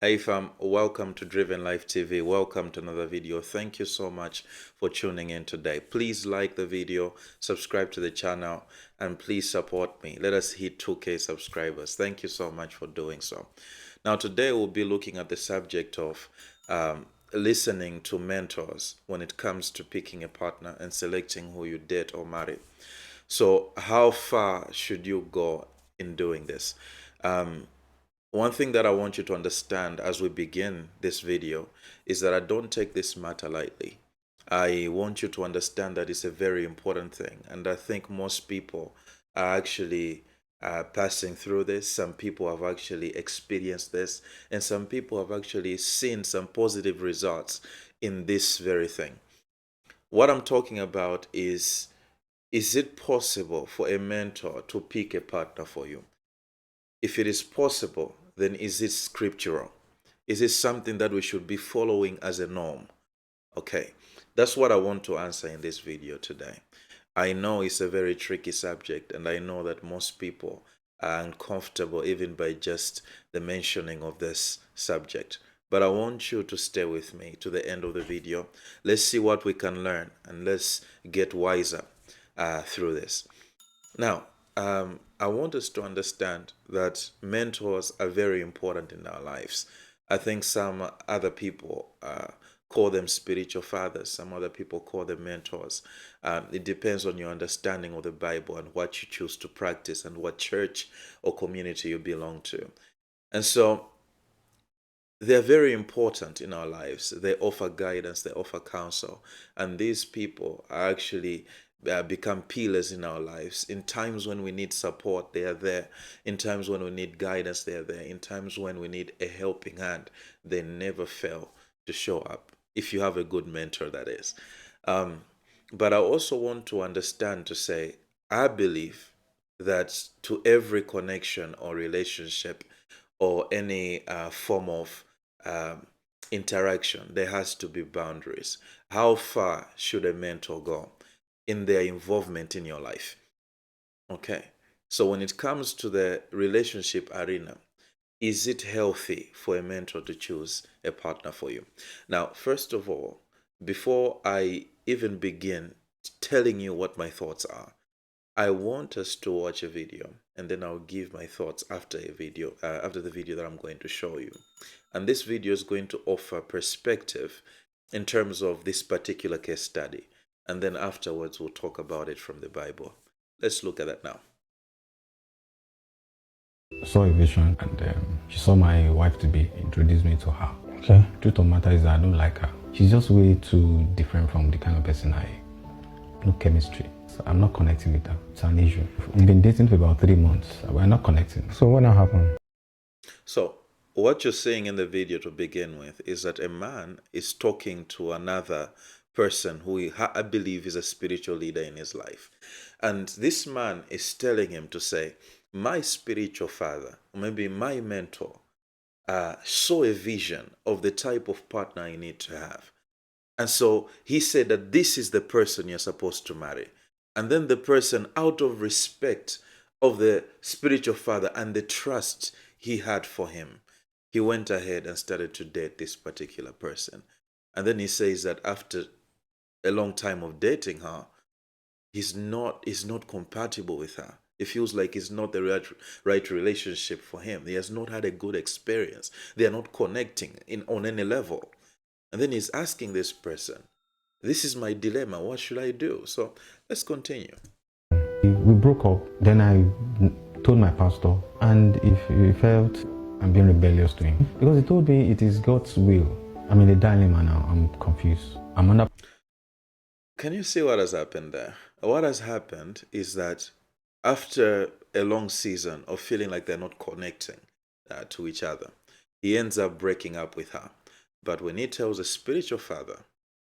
Hey fam, welcome to Driven Life TV. Welcome to another video. Thank you so much for tuning in today. Please like the video, subscribe to the channel, and please support me. Let us hit 2K subscribers. Thank you so much for doing so. Now today we'll be looking at the subject of listening to mentors when it comes to picking a partner and selecting who you date or marry. So how far should you go in doing this? One thing that I want you to understand as we begin this video is that I don't take this matter lightly. I want you to understand that it's a very important thing, and I think most people are actually passing through this. Some people have actually experienced this, and some people have actually seen some positive results in this very thing. What I'm talking about is it possible for a mentor to pick a partner for you? If it is possible, then is it scriptural? Is it something that we should be following as a norm? Okay, that's what I want to answer in this video today. I know it's a very tricky subject, and I know that most people are uncomfortable even by just the mentioning of this subject. But I want you to stay with me to the end of the video. Let's see what we can learn, and let's get wiser through this. Now, I want us to understand that mentors are very important in our lives. I think some other people call them spiritual fathers. Some other people call them mentors. It depends on your understanding of the Bible and what you choose to practice and what church or community you belong to. And so they're very important in our lives. They offer guidance, they offer counsel. And these people are actually become pillars in our lives. In times when we need support, they are there. In times when we need guidance, they are there. In times when we need a helping hand, they never fail to show up. If you have a good mentor, that is. But I also want to understand to say, I believe that to every connection or relationship or any form of interaction, there has to be boundaries. How far should a mentor go in their involvement in your life? Okay, so when it comes to the relationship arena, is it healthy for a mentor to choose a partner for you? Now, first of all, before I even begin telling you what my thoughts are, I want us to watch a video, and then I'll give my thoughts after a video, after the video that I'm going to show you. And this video is going to offer perspective in terms of this particular case study. And then afterwards, we'll talk about it from the Bible. Let's look at that now. I saw a vision, and she saw my wife to be, introduced me to her. Okay. Truth of the matter is that I don't like her. She's just way too different from the kind of person no chemistry. So I'm not connecting with her. It's an issue. We've been dating for about 3 months. We're not connecting. So what now happened? So what you're seeing in the video to begin with is that a man is talking to another person who I believe is a spiritual leader in his life. And this man is telling him to say, my spiritual father, maybe my mentor, saw a vision of the type of partner you need to have. And so he said that this is the person you're supposed to marry. And then the person, out of respect of the spiritual father and the trust he had for him, he went ahead and started to date this particular person. And then he says that after a long time of dating her, he's not compatible with her. It feels like it's not the right relationship for him. He has not had a good experience. They are not connecting on any level. And then he's asking this person, this is my dilemma, what should I do? So let's continue. We broke up. Then I told my pastor, and if he felt I'm being rebellious to him, because he told me it is God's will. I'm in a dilemma now. I'm confused. I'm under. Can you see what has happened there? What has happened is that after a long season of feeling like they're not connecting to each other, he ends up breaking up with her. But when he tells the spiritual father,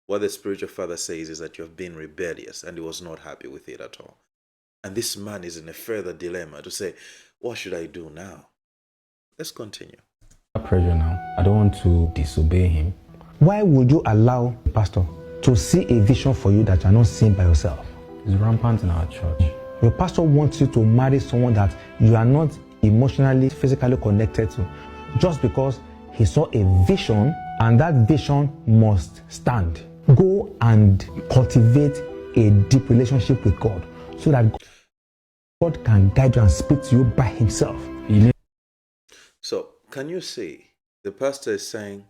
what the spiritual father says is that you have been rebellious, and he was not happy with it at all. And this man is in a further dilemma to say, what should I do now? Let's continue. Pressure now. I don't want to disobey him. Why would you allow the pastor to see a vision for you that you're not seeing by yourself? It's rampant in our church. Your pastor wants you to marry someone that you are not emotionally, physically connected to, just because He saw a vision, and that vision must stand. Go and cultivate a deep relationship with God so that God can guide you and speak to you by himself. So, can you see? The pastor is saying,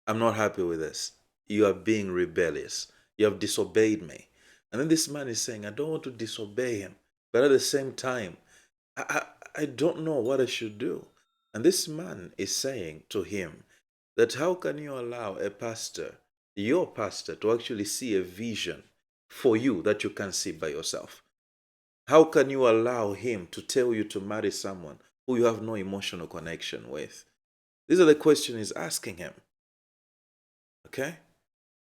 I'm not happy with this. You are being rebellious. You have disobeyed me. And then this man is saying, I don't want to disobey him. But at the same time, I don't know what I should do. And this man is saying to him that how can you allow a pastor, your pastor, to actually see a vision for you that you can't see by yourself? How can you allow him to tell you to marry someone who you have no emotional connection with? These are the questions he's asking him. Okay?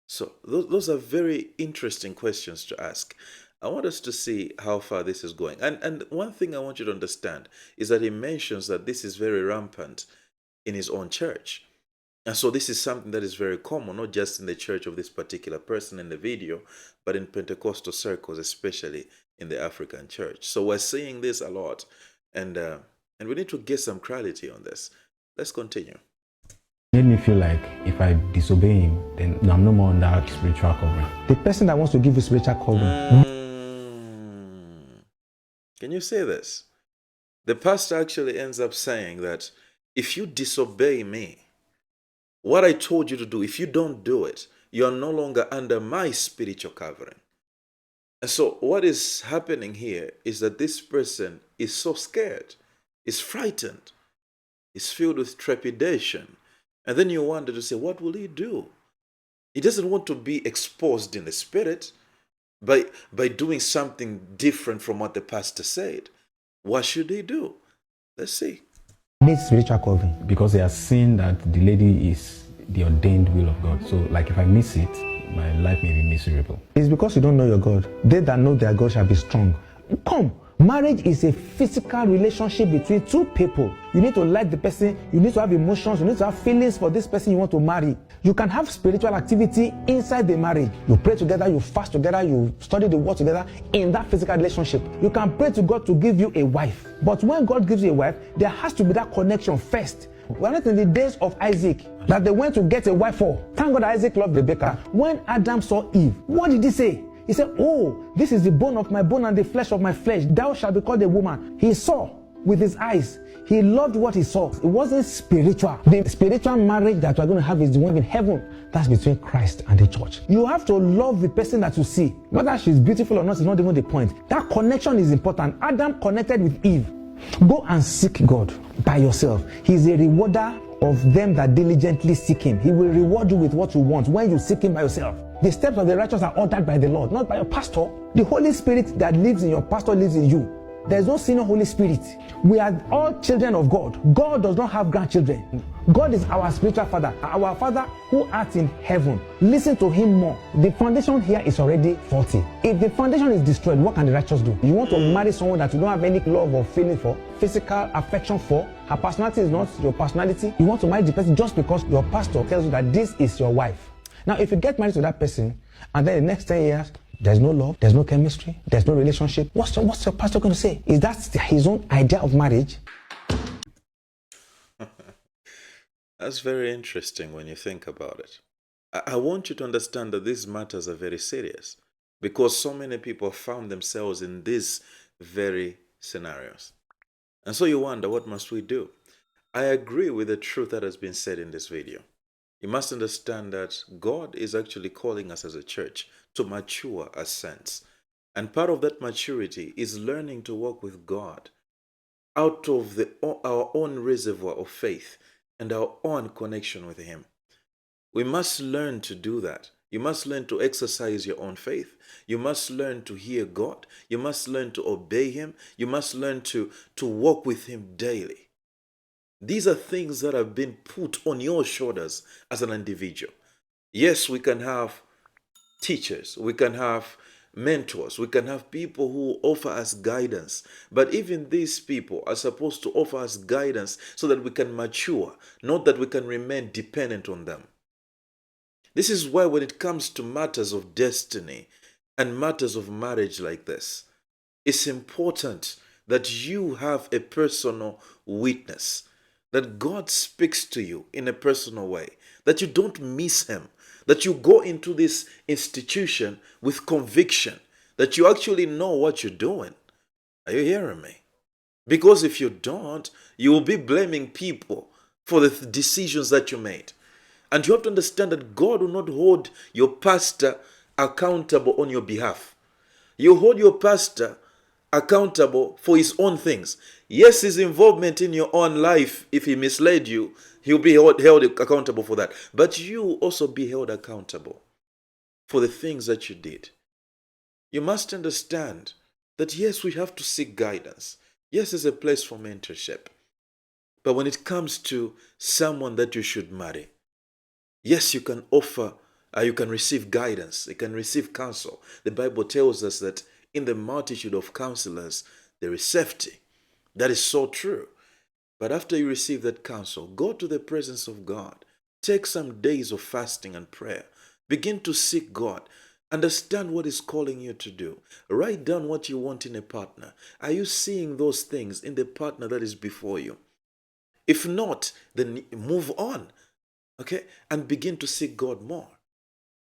So those are very interesting questions to ask. I want us to see how far this is going. And one thing I want you to understand is that he mentions that this is very rampant in his own church. And so this is something that is very common, not just in the church of this particular person in the video, but in Pentecostal circles, especially in the African church. So we're seeing this a lot, and we need to get some clarity on this. Let's continue. Made me feel like if I disobey him, then I'm no more under spiritual covering. The person that wants to give you spiritual covering. Can you say this? The pastor actually ends up saying that if you disobey me, what I told you to do, if you don't do it, you are no longer under my spiritual covering. And so what is happening here is that this person is so scared, is frightened, is filled with trepidation. And then you wonder to say, what will he do? He doesn't want to be exposed in the spirit by doing something different from what the pastor said. What should he do? Let's see. Needs spiritual covering. Because they are seeing that the lady is the ordained will of God. So like if I miss it, my life may be miserable. It's because you don't know your God. They that know their God shall be strong. Come. Marriage is a physical relationship between two people. You need to like the person, you need to have emotions, you need to have feelings for this person you want to marry. You can have spiritual activity inside the marriage. You pray together, you fast together, you study the word together in that physical relationship. You can pray to God to give you a wife. But when God gives you a wife, there has to be that connection first. We're not in the days of Isaac that they went to get a wife for. Thank God Isaac loved Rebekah. When Adam saw Eve, what did he say? He said, oh, this is the bone of my bone and the flesh of my flesh. Thou shalt be called a woman. He saw with his eyes. He loved what he saw. It wasn't spiritual. The spiritual marriage that we're going to have is the one in heaven. That's between Christ and the church. You have to love the person that you see. Whether she's beautiful or not is not even the point. That connection is important. Adam connected with Eve. Go and seek God by yourself. He's a rewarder of them that diligently seek him. He will reward you with what you want when you seek him by yourself. The steps of the righteous are ordered by the Lord, not by your pastor. The Holy Spirit that lives in your pastor lives in you. There's no senior Holy Spirit. We are all children of God. God does not have grandchildren. God is our spiritual father, our Father who art in heaven. Listen to him more. The foundation here is already faulty. If the foundation is destroyed, what can the righteous do? You want to marry someone that you don't have any love or feeling for, physical affection for, her personality is not your personality. You want to marry the person just because your pastor tells you that this is your wife. Now, if you get married to that person, and then the next 10 years, there's no love, there's no chemistry, there's no relationship, what's your pastor going to say? Is that his own idea of marriage? That's very interesting when you think about it. I want you to understand that these matters are very serious because so many people found themselves in these very scenarios. And so you wonder, what must we do? I agree with the truth that has been said in this video. You must understand that God is actually calling us as a church to mature as saints. And part of that maturity is learning to walk with God out of our own reservoir of faith and our own connection with him. We must learn to do that. You must learn to exercise your own faith. You must learn to hear God. You must learn to obey him. You must learn to walk with him daily. These are things that have been put on your shoulders as an individual. Yes, we can have teachers, we can have mentors, we can have people who offer us guidance, but even these people are supposed to offer us guidance so that we can mature, not that we can remain dependent on them. This is why when it comes to matters of destiny and matters of marriage like this, it's important that you have a personal witness, that God speaks to you in a personal way, that you don't miss him, that you go into this institution with conviction, that you actually know what you're doing. Are you hearing me? Because if you don't, you will be blaming people for the decisions that you made. And you have to understand that God will not hold your pastor accountable on your behalf. You hold your pastor accountable for his own things. Yes, his involvement in your own life, if he misled you, he'll be held accountable for that. But you will also be held accountable for the things that you did. You must understand that yes, we have to seek guidance. Yes, there's a place for mentorship. But when it comes to someone that you should marry, yes, you can offer, you can receive guidance, you can receive counsel. The Bible tells us that in the multitude of counselors, there is safety. That is so true. But after you receive that counsel, go to the presence of God. Take some days of fasting and prayer. Begin to seek God. Understand what He's calling you to do. Write down what you want in a partner. Are you seeing those things in the partner that is before you? If not, then move on, okay? And begin to seek God more.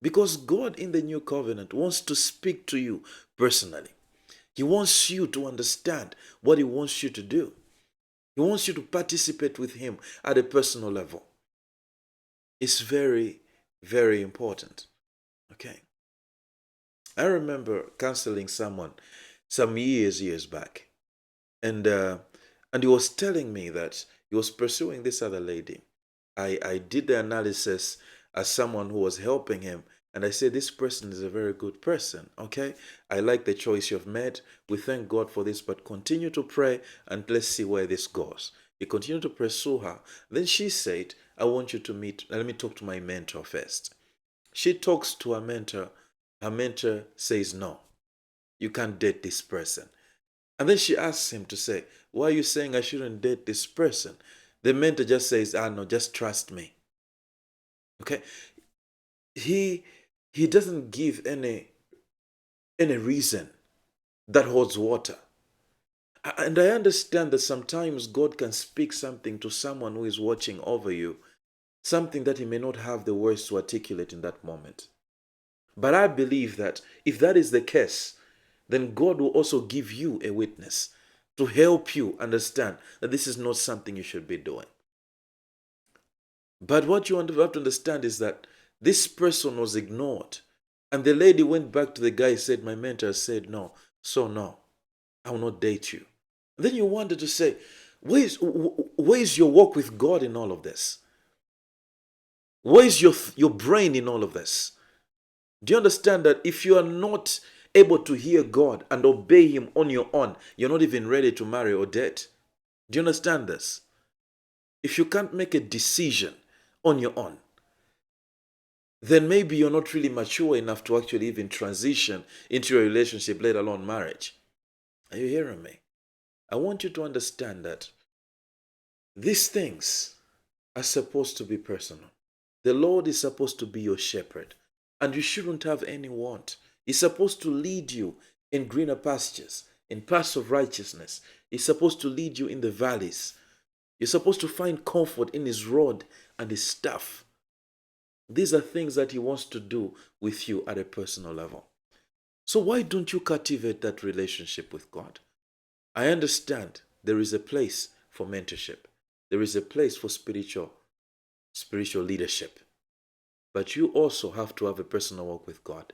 Because God in the new covenant wants to speak to you personally. He wants you to understand what He wants you to do. He wants you to participate with Him at a personal level. It's very, very important. Okay. I remember counseling someone some years back. And he was telling me that he was pursuing this other lady. I did the analysis as someone who was helping him. And I said, this person is a very good person, okay? I like the choice you've made. We thank God for this, but continue to pray and let's see where this goes. He continued to pursue her. Then she said, I want you to meet, let me talk to my mentor first. She talks to her mentor. Her mentor says, no, you can't date this person. And then she asks him to say, why are you saying I shouldn't date this person? The mentor just says, no, just trust me. Okay? He doesn't give any reason that holds water. And I understand that sometimes God can speak something to someone who is watching over you, something that he may not have the words to articulate in that moment. But I believe that if that is the case, then God will also give you a witness to help you understand that this is not something you should be doing. But what you have to understand is that this person was ignored. And the lady went back to the guy and said, my mentor said no, so no, I will not date you. Then you wanted to say, where is your walk with God in all of this? Where is your brain in all of this? Do you understand that if you are not able to hear God and obey Him on your own, you're not even ready to marry or date? Do you understand this? If you can't make a decision on your own, then maybe you're not really mature enough to actually even transition into a relationship, let alone marriage. Are you hearing me? I want you to understand that these things are supposed to be personal. The Lord is supposed to be your shepherd, and you shouldn't have any want. He's supposed to lead you in greener pastures, in paths of righteousness. He's supposed to lead you in the valleys. You're supposed to find comfort in His rod and His staff. These are things that He wants to do with you at a personal level. So why don't you cultivate that relationship with God? I understand there is a place for mentorship. There is a place for spiritual leadership. But you also have to have a personal walk with God.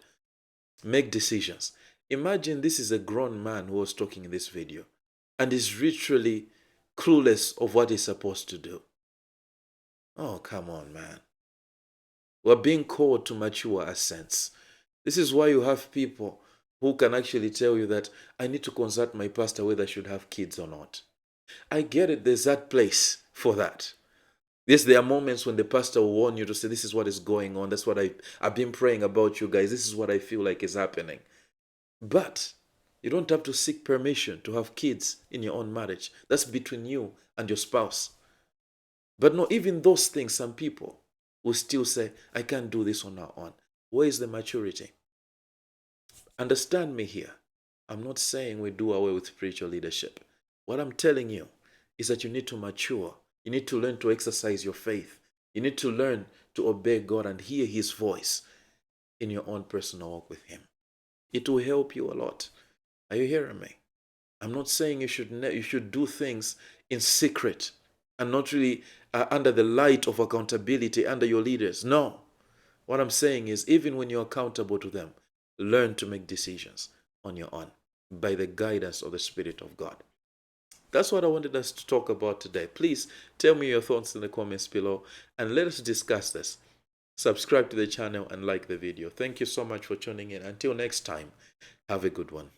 Make decisions. Imagine this is a grown man who was talking in this video and is literally clueless of what he's supposed to do. Oh, come on, man. We're being called to mature as saints. This is why you have people who can actually tell you that I need to consult my pastor whether I should have kids or not. I get it. There's that place for that. Yes, there are moments when the pastor will warn you to say, this is what is going on. That's what I've been praying about you guys. This is what I feel like is happening. But you don't have to seek permission to have kids in your own marriage. That's between you and your spouse. But no, even those things, some people will still say, I can't do this on our own. Where is the maturity? Understand me here. I'm not saying we do away with spiritual leadership. What I'm telling you is that you need to mature You need to learn to exercise your faith. You need to learn to obey God and hear His voice in your own personal walk with Him. It will help you a lot. Are you hearing me? I'm not saying you should do things in secret and not really under the light of accountability under your leaders. No. What I'm saying is, even when you're accountable to them, learn to make decisions on your own by the guidance of the Spirit of God. That's what I wanted us to talk about today. Please tell me your thoughts in the comments below and let us discuss this. Subscribe to the channel and like the video. Thank you so much for tuning in. Until next time, have a good one.